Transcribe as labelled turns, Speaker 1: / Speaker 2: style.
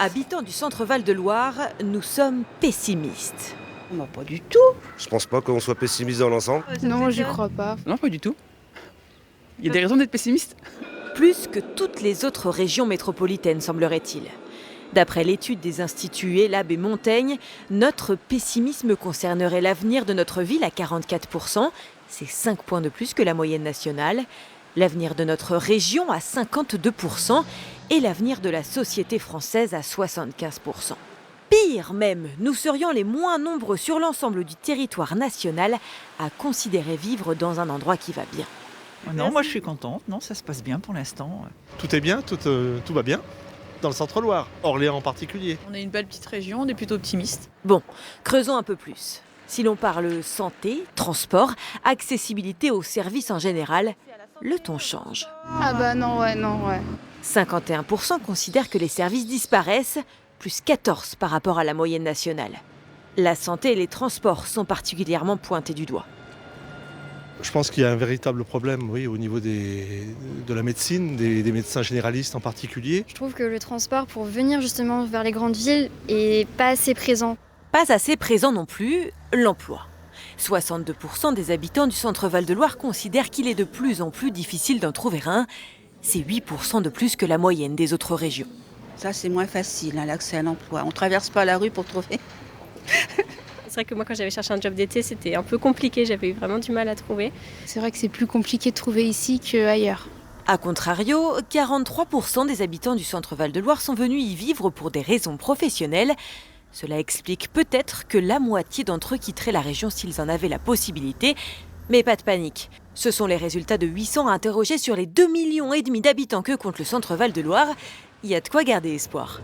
Speaker 1: Habitants du centre Val-de-Loire, nous sommes pessimistes.
Speaker 2: Pas du tout.
Speaker 3: Je pense pas qu'on soit pessimiste dans l'ensemble.
Speaker 4: Non, j'y crois pas.
Speaker 5: Non, pas du tout. Il y a des raisons d'être pessimiste.
Speaker 1: Plus que toutes les autres régions métropolitaines, semblerait-il. D'après l'étude des instituts ELAB et Montaigne, notre pessimisme concernerait l'avenir de notre ville à 44%, c'est 5 points de plus que la moyenne nationale, l'avenir de notre région à 52% et l'avenir de la société française à 75%. Pire même, nous serions les moins nombreux sur l'ensemble du territoire national à considérer vivre dans un endroit qui va bien.
Speaker 6: Non, moi je suis contente. Non, ça se passe bien pour l'instant.
Speaker 7: Tout est bien, tout va bien. Dans le centre-Loire, Orléans en particulier.
Speaker 8: On est une belle petite région, on est plutôt optimiste.
Speaker 1: Bon, creusons un peu plus. Si l'on parle santé, transport, accessibilité aux services en général, le ton change.
Speaker 4: Ah bah non, ouais.
Speaker 1: 51% considèrent que les services disparaissent, plus 14 par rapport à la moyenne nationale. La santé et les transports sont particulièrement pointés du doigt.
Speaker 7: Je pense qu'il y a un véritable problème, oui, au niveau de la médecine, des médecins généralistes en particulier.
Speaker 9: Je trouve que le transport pour venir justement vers les grandes villes est pas assez présent.
Speaker 1: Pas assez présent non plus, l'emploi. 62% des habitants du centre Val-de-Loire considèrent qu'il est de plus en plus difficile d'en trouver un. C'est 8% de plus que la moyenne des autres régions.
Speaker 2: Ça, c'est moins facile, l'accès à l'emploi. On ne traverse pas la rue pour trouver.
Speaker 10: C'est vrai que moi, quand j'avais cherché un job d'été, c'était un peu compliqué. J'avais eu vraiment du mal à trouver.
Speaker 4: C'est vrai que c'est plus compliqué de trouver ici qu'ailleurs.
Speaker 1: A contrario, 43% des habitants du centre Val-de-Loire sont venus y vivre pour des raisons professionnelles. Cela explique peut-être que la moitié d'entre eux quitteraient la région s'ils en avaient la possibilité. Mais pas de panique. Ce sont les résultats de 800 interrogés sur les 2,5 millions d'habitants que compte le centre Val-de-Loire. Il y a de quoi garder espoir.